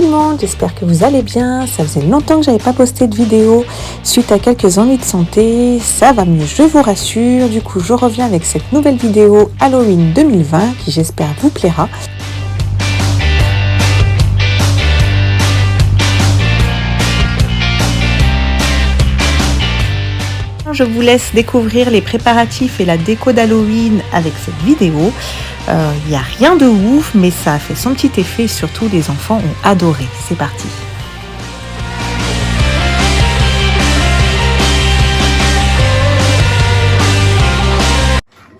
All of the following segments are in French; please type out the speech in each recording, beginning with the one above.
tout le monde, j'espère que vous allez bien. Ça faisait longtemps que j'avais pas posté de vidéo suite à quelques ennuis de santé. Ça va mieux, je vous rassure. Du coup, je reviens avec cette nouvelle vidéo Halloween 2020 qui j'espère vous plaira. Je vous laisse découvrir les préparatifs et la déco d'Halloween avec cette vidéo. Il n'y a rien de ouf, mais ça a fait son petit effet. Surtout, les enfants ont adoré. C'est parti.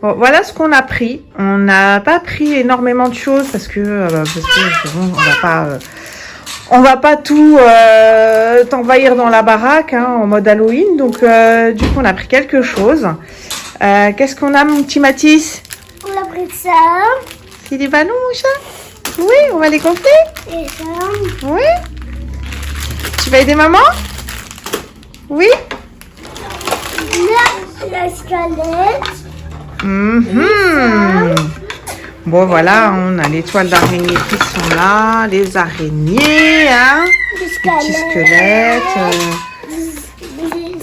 Bon, voilà ce qu'on a pris. On n'a pas pris énormément de choses parce que bon, on va pas tout t'envahir dans la baraque en mode Halloween. Donc, du coup, on a pris quelque chose. Qu'est-ce qu'on a, mon petit Mathis? On a pris ça. C'est des ballons, mon chat? Oui, on va les gonfler. Et ça. Oui. Tu vas aider maman? Oui. La squelette. Bon, voilà, on a les toiles d'araignée qui sont là, les araignées, hein, les petits squelettes,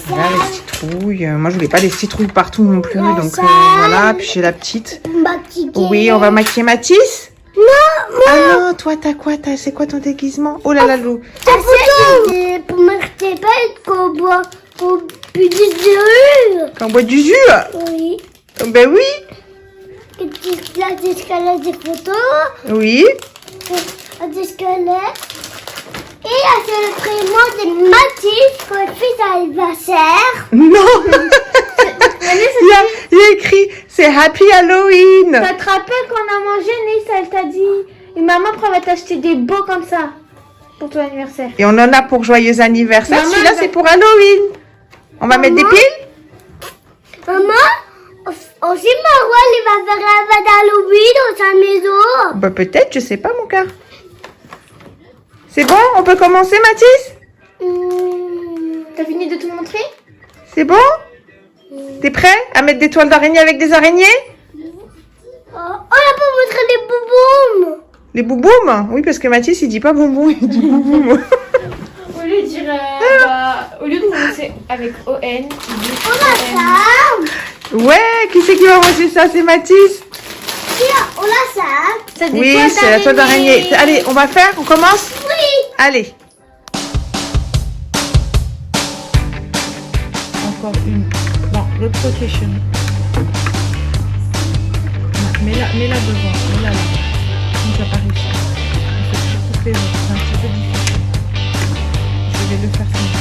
voilà, les citrouilles. Moi, je voulais pas des citrouilles partout non plus, donc voilà. Puis j'ai la petite. Oui, on va maquiller Mathis. Non, ah non, toi, t'as quoi? C'est quoi ton déguisement? Oh là là, Lou. c'est pour marquer pas qu'on boit du jus. Qu'on boit du jus? Oui. Ben oui. Là, des squelettes, des photos. Oui. Des squelettes. Et là, c'est le prénom de Mathis pour le fils d'anniversaire. Non. Il y a écrit, c'est Happy Halloween. Tu te rappelles qu'on a mangé, Nice, elle t'a dit, et maman va t'acheter des beaux comme ça pour ton anniversaire. Et on en a pour joyeux anniversaire. Celui-là, c'est pour Halloween. On va mettre des piles. Maman, aussi Marouane, il va faire un fête d'Halloween dans sa maison. Bah peut-être, je sais pas mon cœur. C'est bon, on peut commencer Mathis? T'as fini de tout montrer? C'est bon? T'es prêt à mettre des toiles d'araignée avec des araignées? On a pas montré les bouboums. Les bouboums? Oui, parce que Mathis, il dit pas bonbon, il dit bouboum. Au lieu de dire, au lieu de commencer avec ON, il dit On a ça. Ouais, qui c'est qui va manger ça? C'est Mathis. On a ça. Oui, c'est la toile d'araignée. Allez, on va faire, on commence? Oui. Allez. Encore une. Bon, l'autre rotation. Mets-la devant, mets-la là. On va pas réussir. Il faut faire toutes les autres, c'est un petit peu difficile. Je vais le faire comme ça.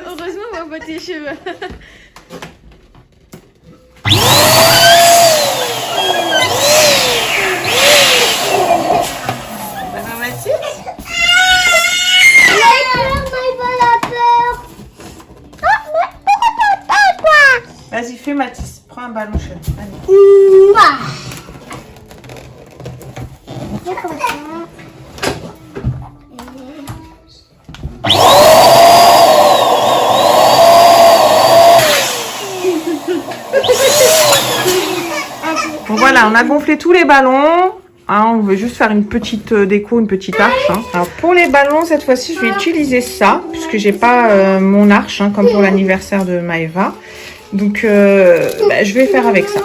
Heureusement, on voit pas tes cheveux. Vas-y, fais Mathis. Prends un ballon chaud. Allez. Bon voilà, on a gonflé tous les ballons. On veut juste faire une petite déco, une petite arche. Alors pour les ballons, cette fois-ci, je vais utiliser ça, puisque j'ai pas mon arche, comme pour l'anniversaire de Maëva. Donc, je vais faire avec ça.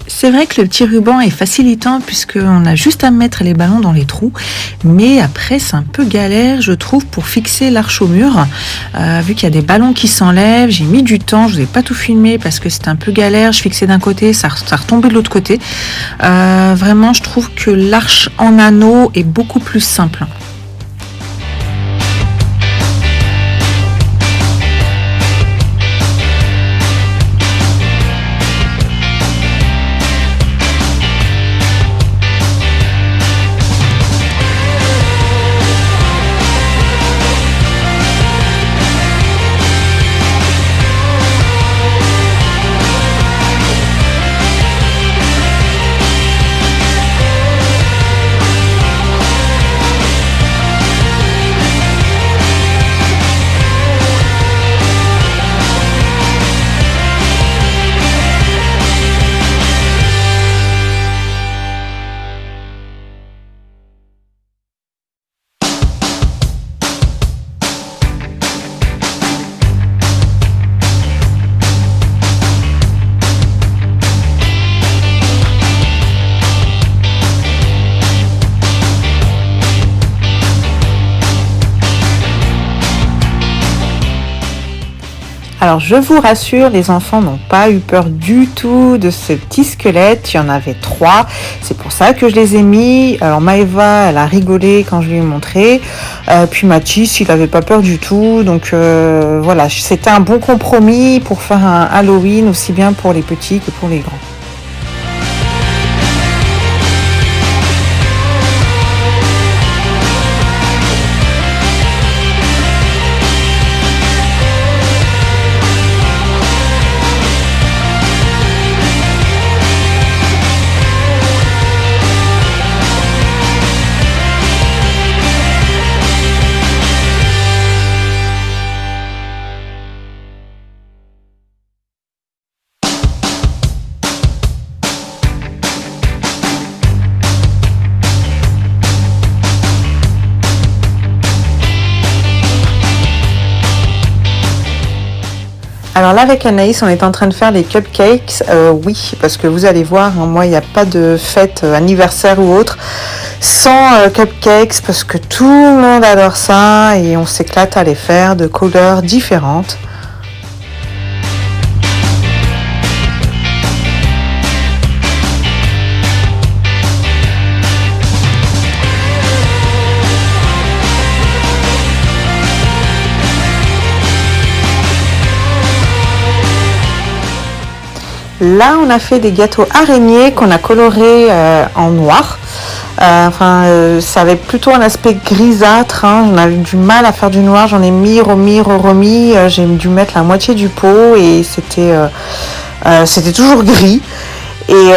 C'est vrai que le petit ruban est facilitant puisqu'on a juste à mettre les ballons dans les trous. Mais après, c'est un peu galère, je trouve, pour fixer l'arche au mur. Vu qu'il y a des ballons qui s'enlèvent, j'ai mis du temps. Je n'ai pas tout filmé parce que c'était un peu galère. Je fixais d'un côté, ça retombait de l'autre côté. Vraiment, je trouve que l'arche en anneau est beaucoup plus simple. Alors je vous rassure, les enfants n'ont pas eu peur du tout de ce petit squelette, il y en avait 3, c'est pour ça que je les ai mis. Alors Maëva, elle a rigolé quand je lui ai montré, puis Mathis, il n'avait pas peur du tout, donc voilà, c'était un bon compromis pour faire un Halloween aussi bien pour les petits que pour les grands. Alors là, avec Anaïs, on est en train de faire les cupcakes. Oui, parce que vous allez voir, hein, moi, il n'y a pas de fête anniversaire ou autre sans cupcakes, parce que tout le monde adore ça et on s'éclate à les faire de couleurs différentes. Là, on a fait des gâteaux araignées qu'on a colorés en noir. Ça avait plutôt un aspect grisâtre. Hein. On a eu du mal à faire du noir. J'en ai mis, remis. J'ai dû mettre la moitié du pot et c'était toujours gris. Et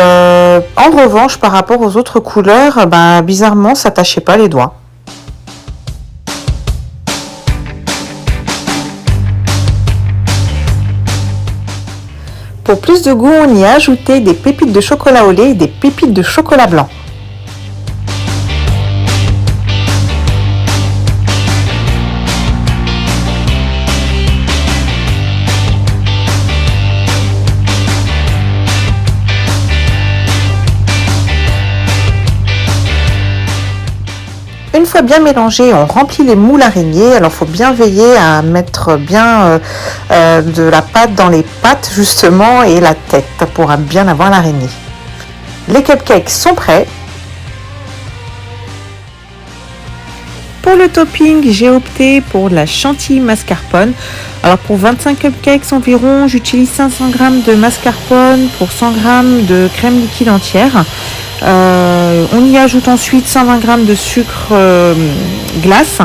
en revanche, par rapport aux autres couleurs, bizarrement, ça tâchait pas les doigts. Pour plus de goût, on y a ajouté des pépites de chocolat au lait et des pépites de chocolat blanc. Une fois bien mélangé, on remplit les moules araignées. Alors, il faut bien veiller à mettre bien de la pâte dans les pattes, justement, et la tête pour bien avoir l'araignée. Les cupcakes sont prêts. Pour le topping, j'ai opté pour la chantilly mascarpone. Alors, pour 25 cupcakes environ, j'utilise 500 g de mascarpone pour 100 g de crème liquide entière. On y ajoute ensuite 120 g de sucre glace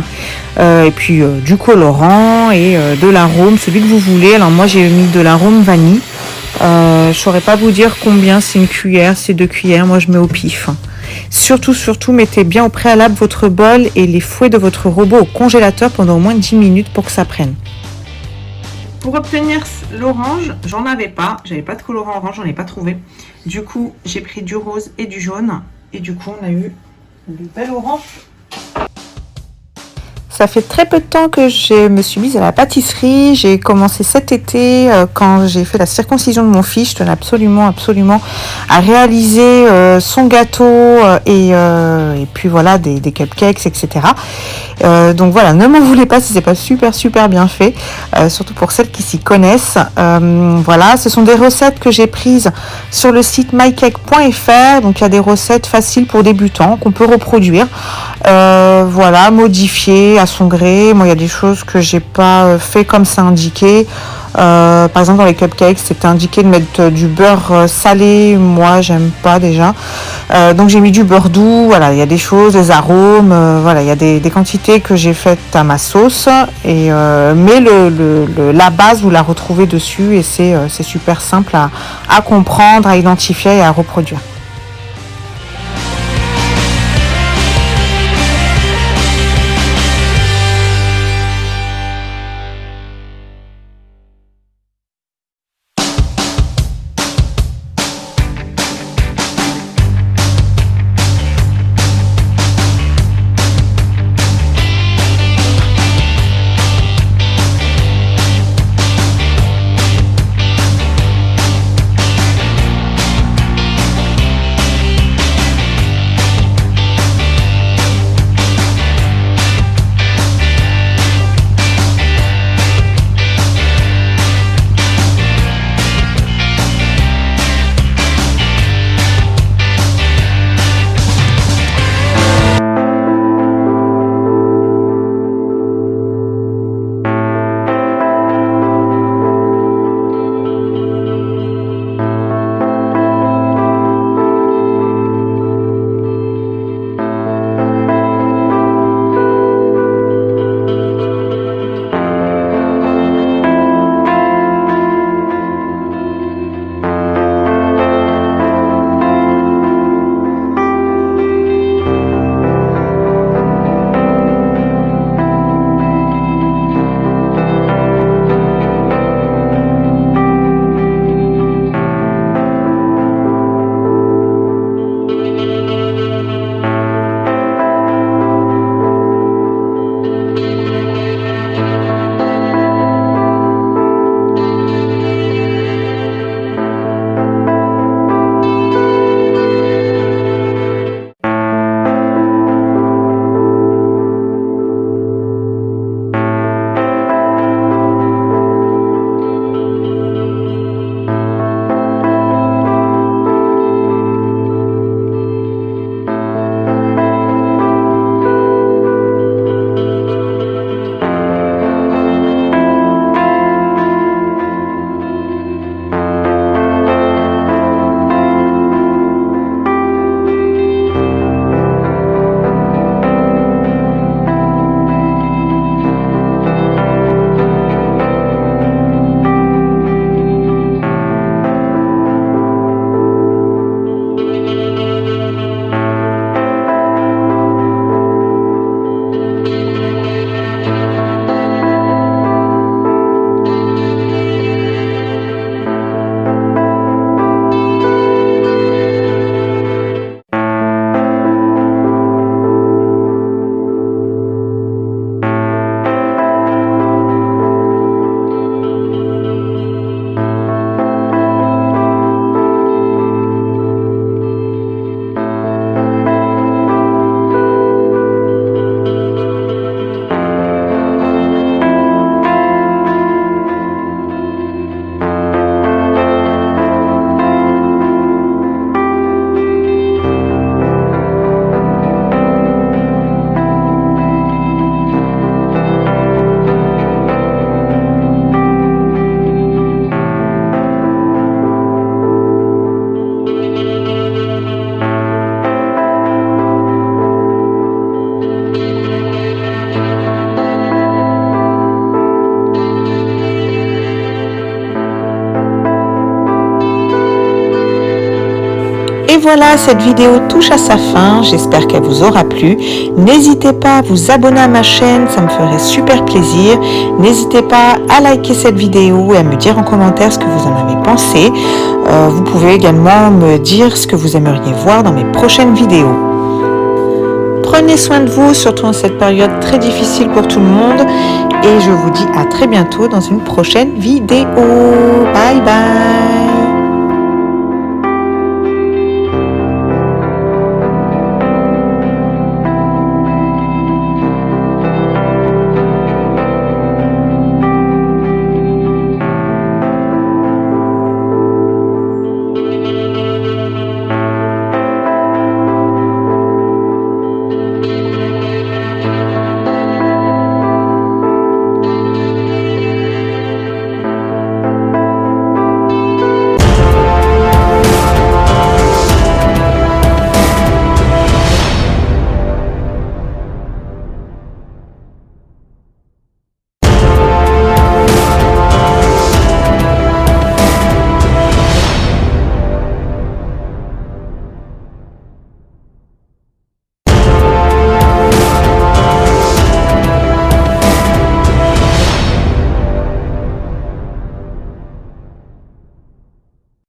et puis du colorant et de l'arôme, celui que vous voulez. Alors moi j'ai mis de l'arôme vanille. Je ne saurais pas vous dire combien, c'est une cuillère, c'est 2 cuillères, moi je mets au pif. Surtout, mettez bien au préalable votre bol et les fouets de votre robot au congélateur pendant au moins 10 minutes pour que ça prenne. Pour obtenir l'orange, j'en avais pas, j'avais pas de colorant orange, j'en ai pas trouvé. Du coup, j'ai pris du rose et du jaune et du coup, on a eu le bel orange. Ça fait très peu de temps que je me suis mise à la pâtisserie. J'ai commencé cet été quand j'ai fait la circoncision de mon fils. Je tenais absolument à réaliser son gâteau et puis voilà des cupcakes, etc. Donc voilà, ne m'en voulez pas si c'est pas super bien fait, surtout pour celles qui s'y connaissent. Voilà, ce sont des recettes que j'ai prises sur le site mycake.fr. Donc il y a des recettes faciles pour débutants qu'on peut reproduire. Voilà, modifier à son gré. Moi, il y a des choses que j'ai pas fait comme c'est indiqué. Par exemple, dans les cupcakes, c'était indiqué de mettre du beurre salé. Moi, j'aime pas déjà. Donc, j'ai mis du beurre doux. Voilà, il y a des choses, des arômes. Voilà, il y a des quantités que j'ai faites à ma sauce. Et mais la base, vous la retrouvez dessus et c'est super simple à comprendre, à identifier et à reproduire. voilà, cette vidéo touche à sa fin, j'espère qu'elle vous aura plu. N'hésitez pas à vous abonner à ma chaîne, ça me ferait super plaisir. N'hésitez pas à liker cette vidéo et à me dire en commentaire ce que vous en avez pensé. Vous pouvez également me dire ce que vous aimeriez voir dans mes prochaines vidéos. Prenez soin de vous, surtout en cette période très difficile pour tout le monde. Et je vous dis à très bientôt dans une prochaine vidéo. Bye bye.